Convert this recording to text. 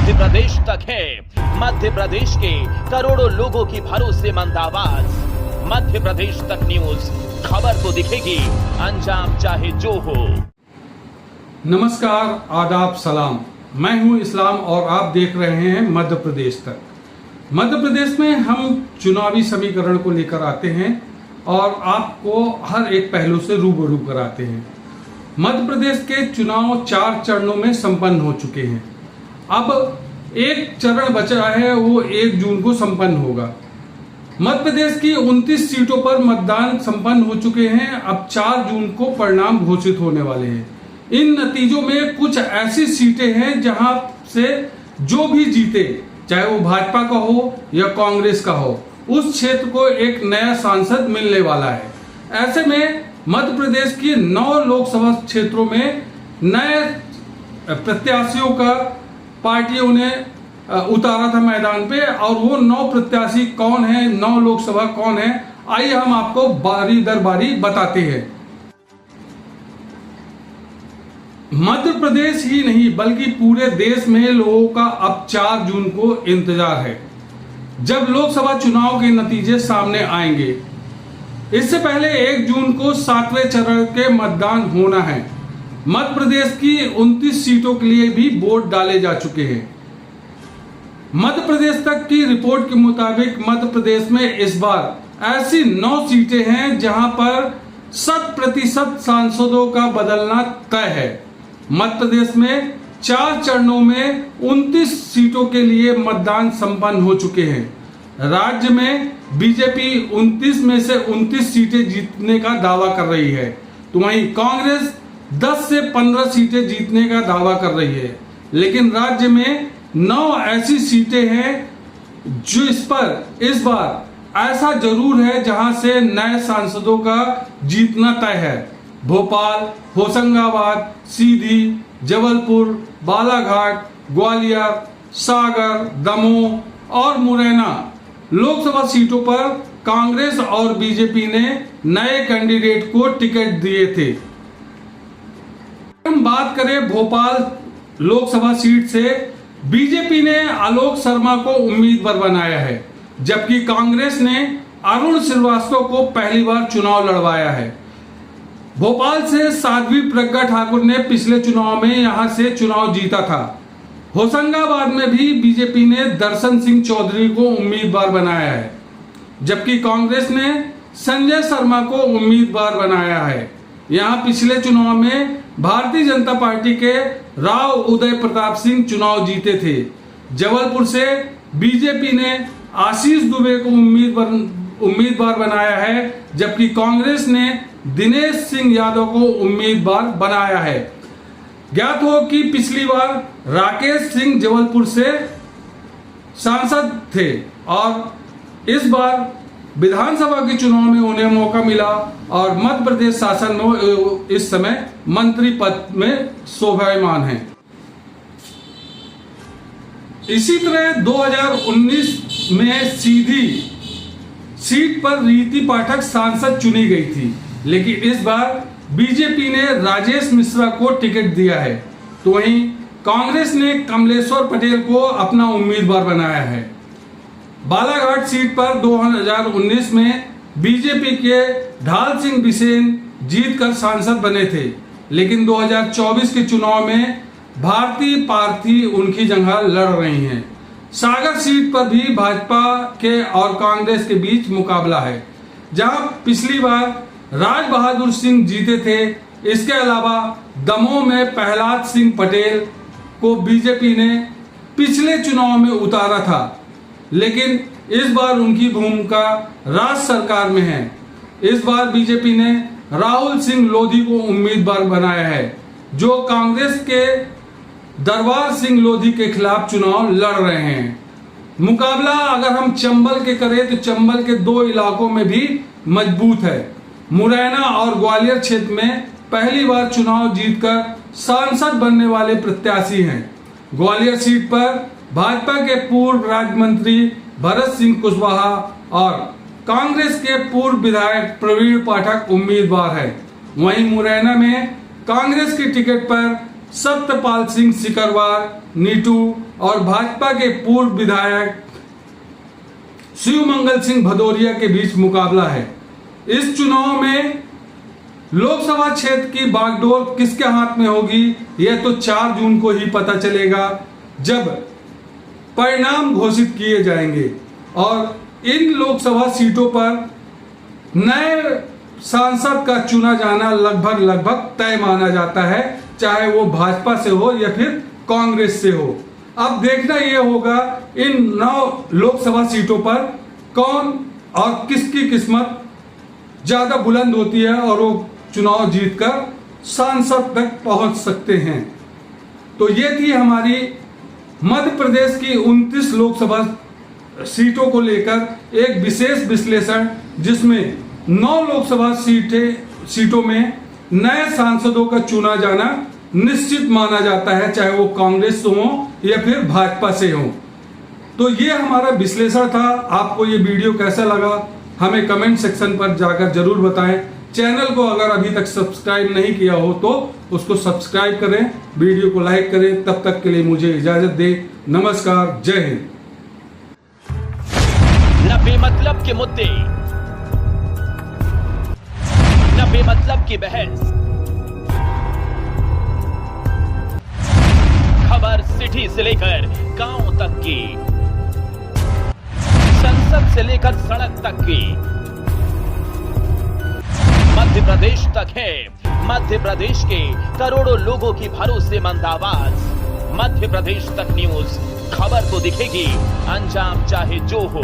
मध्य प्रदेश तक है। मध्य प्रदेश के करोड़ों लोगों की भरोसेमंद आवाज। मध्य प्रदेश तक न्यूज, खबर को दिखेगी, अंजाम चाहे जो हो। नमस्कार, आदाब, सलाम। मैं हूं इस्लाम और आप देख रहे हैं मध्य प्रदेश तक। मध्य प्रदेश में हम चुनावी समीकरण को लेकर आते हैं और आपको हर एक पहलू से रूबरू कराते हैं। मध्य प्रदेश के चुनाव 4 चरणों में संपन्न हो चुके हैं। अब एक चरण बचा है, वो 1 जून को संपन्न होगा। मध्य प्रदेश की 29 सीटों पर मतदान संपन्न हो चुके हैं। अब 4 जून को परिणाम घोषित होने वाले हैं। इन नतीजों में कुछ ऐसी सीटें हैं जहां से जो भी जीते, चाहे वो भाजपा का हो या कांग्रेस का हो, उस क्षेत्र को एक नया सांसद मिलने वाला है। ऐसे में मध्य प्रदेश की 9 लोकसभा क्षेत्रों में नए प्रत्याशियों का पार्टियों ने उतारा था मैदान पे, और वो 9 प्रत्याशी कौन है, 9 लोकसभा कौन है, आइए हम आपको बारी दर बारी बताते हैं। मध्य प्रदेश ही नहीं बल्कि पूरे देश में लोगों का अब 4 जून को इंतजार है, जब लोकसभा चुनाव के नतीजे सामने आएंगे। इससे पहले 1 जून को 7वें चरण के मतदान होना है। मध्य प्रदेश की 29 सीटों के लिए भी वोट डाले जा चुके हैं। मध्य प्रदेश तक की रिपोर्ट के मुताबिक मध्य प्रदेश में इस बार ऐसी 9 सीटें हैं जहां पर 100% सांसदों का बदलना तय है। मध्य प्रदेश में 4 चरणों में 29 सीटों के लिए मतदान संपन्न हो चुके हैं। राज्य में बीजेपी 29 में से 29 सीटें जीतने का दावा कर रही है, तो वहीं कांग्रेस 10 से 15 सीटें जीतने का दावा कर रही है। लेकिन राज्य में 9 ऐसी सीटें हैं जो इस बार ऐसा जरूर है जहां से नए सांसदों का जीतना तय है। भोपाल, होशंगाबाद, सीधी, जबलपुर, बालाघाट, ग्वालियर, सागर, दमोह और मुरैना लोकसभा सीटों पर कांग्रेस और बीजेपी ने नए कैंडिडेट को टिकट दिए थे। हम बात करें भोपाल लोकसभा सीट से, बीजेपी ने आलोक शर्मा को उम्मीदवार बनाया है, जबकि कांग्रेस ने अरुण श्रीवास्तव को पहली बार चुनाव लड़वाया है। भोपाल से साध्वी प्रज्ञा ठाकुर ने पिछले चुनाव में यहां से चुनाव जीता था। होशंगाबाद में भी बीजेपी ने दर्शन सिंह चौधरी को उम्मीदवार बनाया है, जबकि कांग्रेस ने संजय शर्मा को उम्मीदवार बनाया है। यहां पिछले चुनाव में भारतीय जनता पार्टी के राव उदय प्रताप सिंह चुनाव जीते थे। जबलपुर से बीजेपी ने आशीष दुबे को उम्मीदवार बनाया है, जबकि कांग्रेस ने दिनेश सिंह यादव को उम्मीदवार बनाया है। ज्ञात हो कि पिछली बार राकेश सिंह जबलपुर से सांसद थे और इस बार विधानसभा के चुनाव में उन्हें मौका मिला और मध्य प्रदेश शासन में इस समय मंत्री पद में शोभायमान हैं। इसी तरह 2019 में सीधी सीट पर रीति पाठक सांसद चुनी गई थी, लेकिन इस बार बीजेपी ने राजेश मिश्रा को टिकट दिया है, तो वहीं कांग्रेस ने कमलेश्वर पटेल को अपना उम्मीदवार बनाया है। बालाघाट सीट पर 2019 में बीजेपी के ढाल सिंह बिसेन जीतकर सांसद बने थे, लेकिन 2024 के चुनाव में भारतीय पार्थी उनकी जगह लड़ रही हैं। सागर सीट पर भी भाजपा के और कांग्रेस के बीच मुकाबला है, जहां पिछली बार राज बहादुर सिंह जीते थे। इसके अलावा दमोह में प्रहलाद सिंह पटेल को बीजेपी ने पिछले चुनाव में उतारा था, लेकिन इस बार उनकी भूमिका राज्य सरकार में है। इस बार बीजेपी ने राहुल सिंह लोधी को उम्मीदवार बनाया है, जो कांग्रेस के दरबार सिंह लोधी के खिलाफ चुनाव लड़ रहे हैं। मुकाबला अगर हम चंबल के करें तो चंबल के 2 इलाकों में भी मजबूत है। मुरैना और ग्वालियर क्षेत्र में पहली बार चुनाव जीतकर सांसद बनने वाले प्रत्याशी हैं। ग्वालियर सीट पर भाजपा के पूर्व राज्य मंत्री भरत सिंह कुशवाहा और कांग्रेस के पूर्व विधायक प्रवीण पाठक उम्मीदवार है। वहीं मुरैना में कांग्रेस की टिकट पर सत्यपाल सिंह सिकरवार नीटू और भाजपा के पूर्व विधायक शिवमंगल सिंह भदौरिया के बीच मुकाबला है। इस चुनाव में लोकसभा क्षेत्र की बागडोर किसके हाथ में होगी, यह तो 4 जून को ही पता चलेगा जब परिणाम घोषित किए जाएंगे। और इन लोकसभा सीटों पर नए सांसद का चुना जाना लगभग तय माना जाता है, चाहे वो भाजपा से हो या फिर कांग्रेस से हो। अब देखना यह होगा इन 9 लोकसभा सीटों पर कौन और किसकी किस्मत ज्यादा बुलंद होती है और वो चुनाव जीतकर सांसद तक पहुंच सकते हैं। तो ये थी हमारी मध्य प्रदेश की 29 लोकसभा सीटों को लेकर एक विशेष विश्लेषण, जिसमें 9 लोकसभा सीटों में नए सांसदों का चुना जाना निश्चित माना जाता है, चाहे वो कांग्रेस से हो या फिर भाजपा से हो। तो ये हमारा विश्लेषण था। आपको ये वीडियो कैसा लगा हमें कमेंट सेक्शन पर जाकर जरूर बताएं। चैनल को अगर अभी तक सब्सक्राइब नहीं किया हो तो उसको सब्सक्राइब करें, वीडियो को लाइक करें। तब तक के लिए मुझे इजाजत दें। नमस्कार, जय हिंद। न बेमतलब के मुद्दे, न बेमतलब की बहस, खबर सिटी से लेकर गांव तक की, संसद से लेकर सड़क तक की, मध्य प्रदेश तक है। मध्य प्रदेश के करोड़ों लोगों की भरोसेमंद आवाज। मध्य प्रदेश तक न्यूज, खबर तो दिखेगी, अंजाम चाहे जो हो।